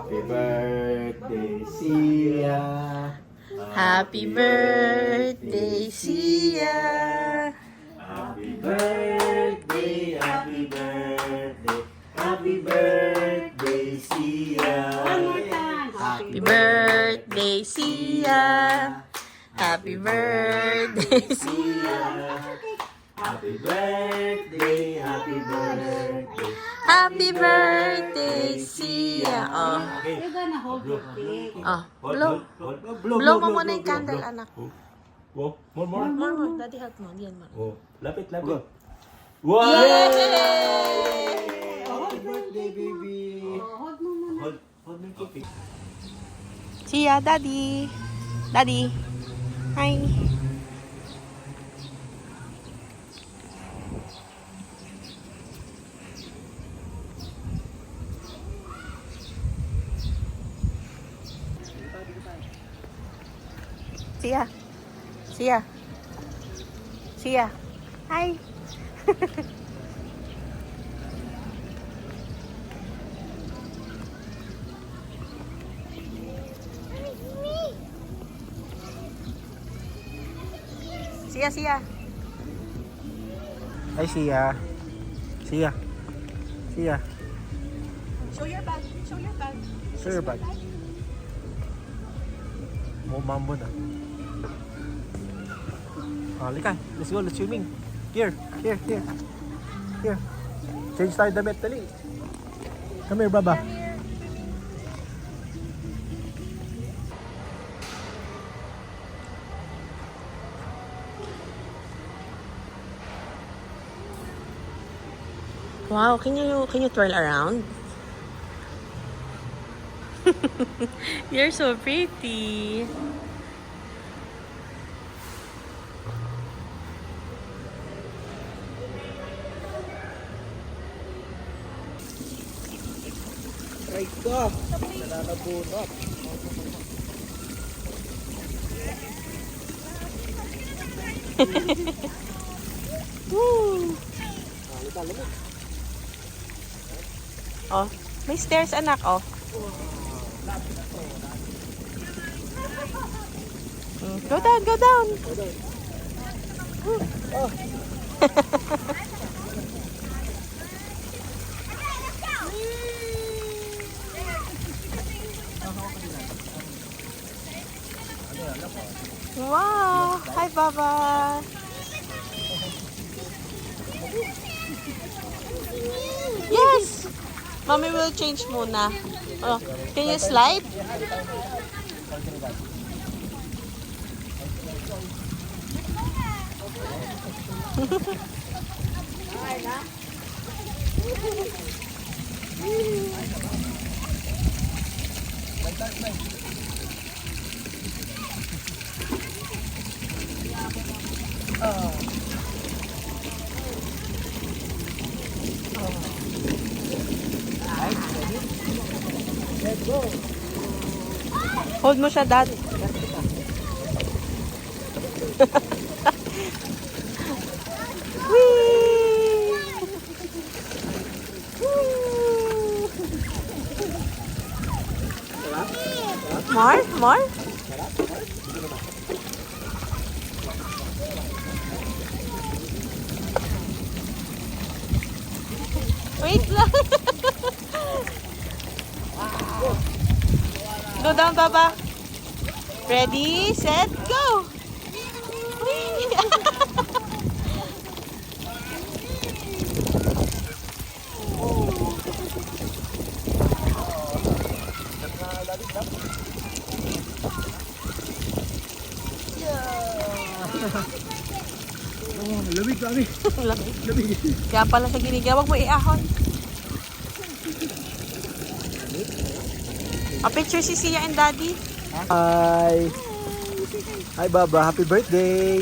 Happy birthday, Sia. Happy birthday, Sia. Happy birthday, happy birthday, happy birthday, Sia. Happy birthday, Sia. Happy birthday, Sia. Happy birthday, happy birthday. Happy birthday, Sia. Oh, You're gonna hold your cake. oh, blow. Blow mo muna yung candle, anak. Oh, more. More. Daddy, help mo. Diyan mo. Oh, lapit. Wow! Happy birthday, baby. Hold mo muna. Hold me, cookie. Sia, Daddy. Daddy. Hi. Sia. Hi. Sia. Ay, Sia. Show your bag. Show your bag. Mambo na. Halika. Let's go. Let's swimming. Here. Change tayo damit. Dali. Come here, Baba. Wow, can you twirl around? You're so pretty. Right ka. Nananabunot. Woo! Oh, may stairs, anak, oh. Go down. Wow! Hi, Baba! Yes! Mommy will change muna. Oh, can you slide? Hold mo siya, Dad. Whee! More? Wait lang. Go down, Baba. Ready, set, go! Whee! Oh, lamig kami. Lamig. Kaya pala sa ginigawa, wag mo iahon. A picture si Sia and Daddy. Hi. Hi, Baba. Happy birthday.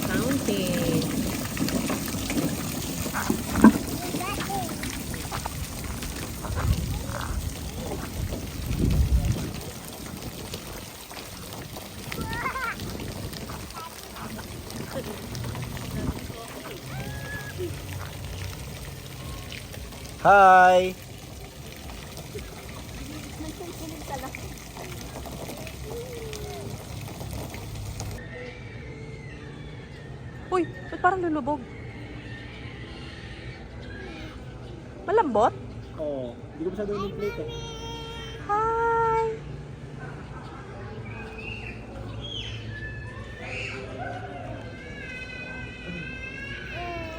Counting. Hi! Uy, ba't parang lulubog? Malambot? Oo. Hindi ko masyado yung plate eh. Hi!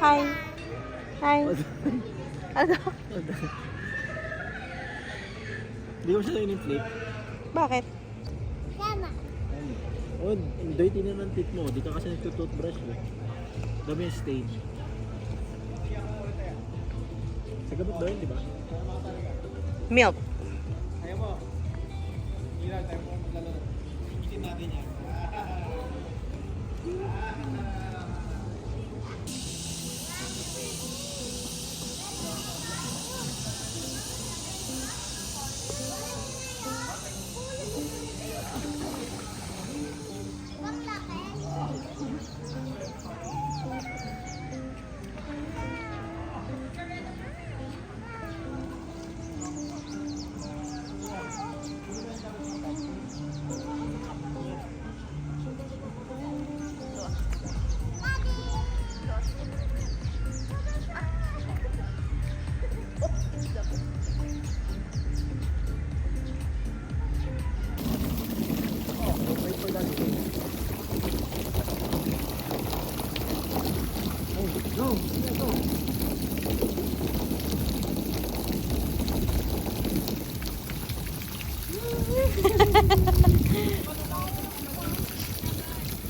Hi! Hi! Ano? Hindi ko masyado yung plate. Bakit? Oh, dirty na ng teeth mo. Di ka kasi nagtutoothbrush mo. Dami yung stain. Sa gamot ba yun, di ba? Milk. Ayaw mo. Ilan tayo mo maglalaro. Itin natin yan.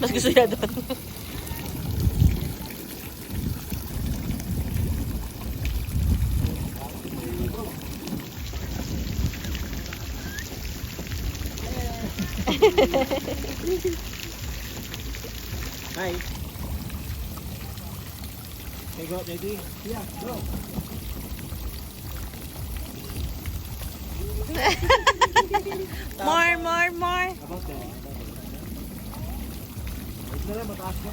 Mas gusto niya doon. Hi. Okay, go. Ready? Yeah, go. More. About that. Ito na lang, mataas na.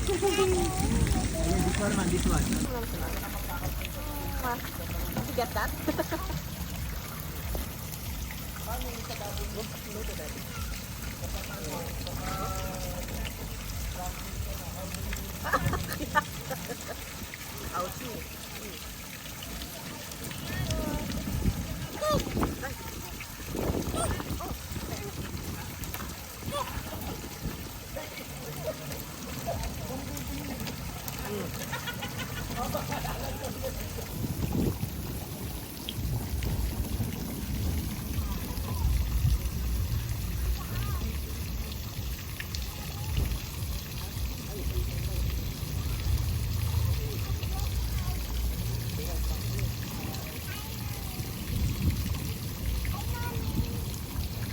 This one naman, this one. You get that?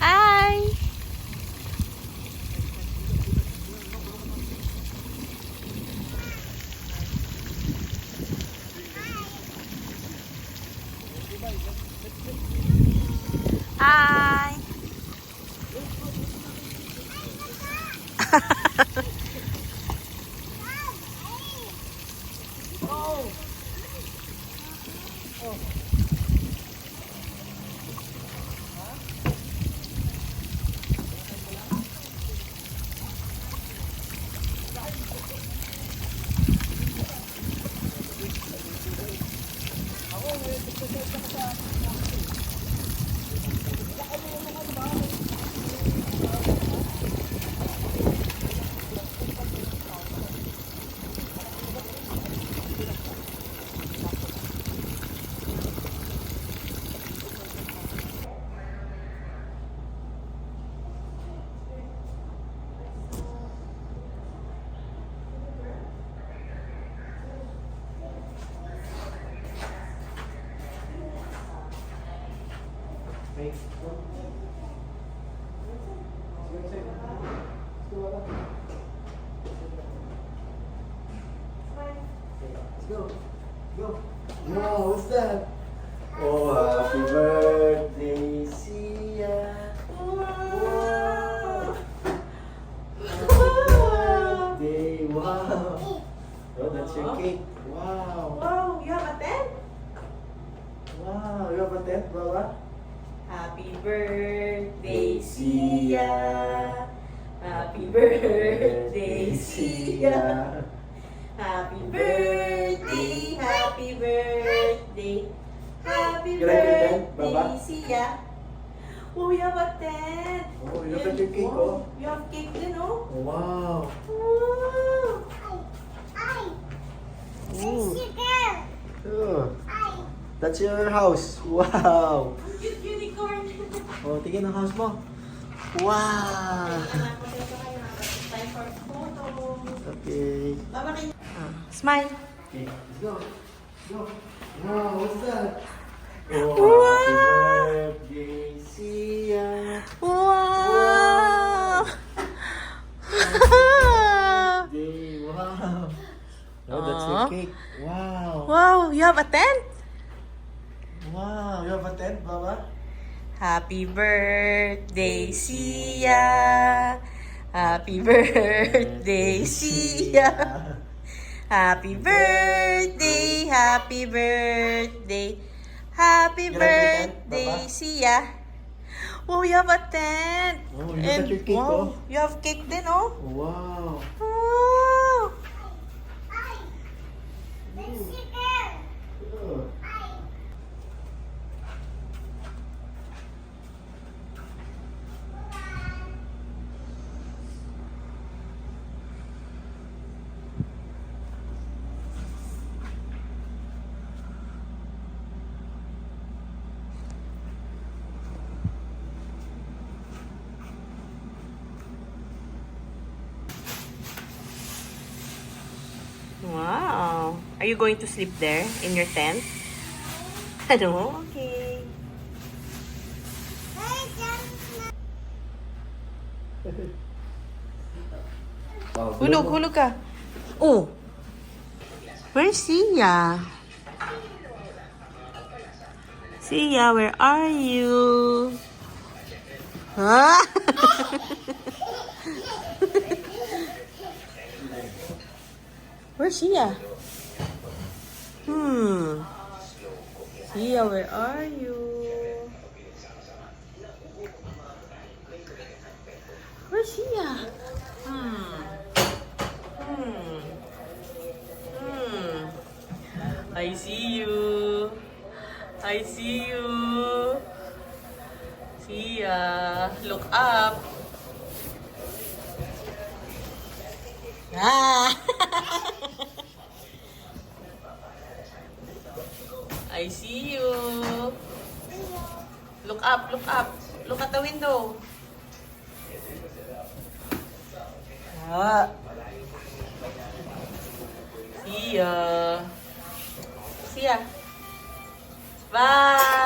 Hi! Hi! Wow, what's that? Oh, happy birthday, Sia. Baba. Happy birthday, Sia. Happy birthday, Sia. Happy birthday, happy birthday. Happy You like your tent, birthday, Baba? Sia. Oh, you have a tent. Oh, you have your cake, oh. You have cake din, oh. Wow. Wow. Ooh. Oh. That's your house. Wow. Cute unicorn. Oh, tingin ang house mo. Wow. Time for photos. Okay. Baba kayo. Smile. Okay, let's go. Go. Wow, what's that? Oh, Wow. happy birthday. Sia. Wow. Day. Wow. Oh, that's Aw. your cake. Wow. Wow, you have a tent? Wow. You have a tent, Baba? Happy birthday, Sia. Happy birthday, Sia. Happy birthday, happy birthday. Happy You like your tent, birthday, Papa? Sia. Oh, you have a tent. Oh, you got your cake, wow, oh. you have cake din, oh. Wow. Wow. Oh. Wow. Are you going to sleep there in your tent? Ano? Okay. Wow, Hulog, hulog ka. Oh. Where's Sia? Sia, where are you? Huh? Where's Sia? Sia, where are you? Where's Sia? I see you. I see you. Sia, look up. Ah! I see you. Look up, look up. Look at the window. Ah. Sia. Sia. Bye.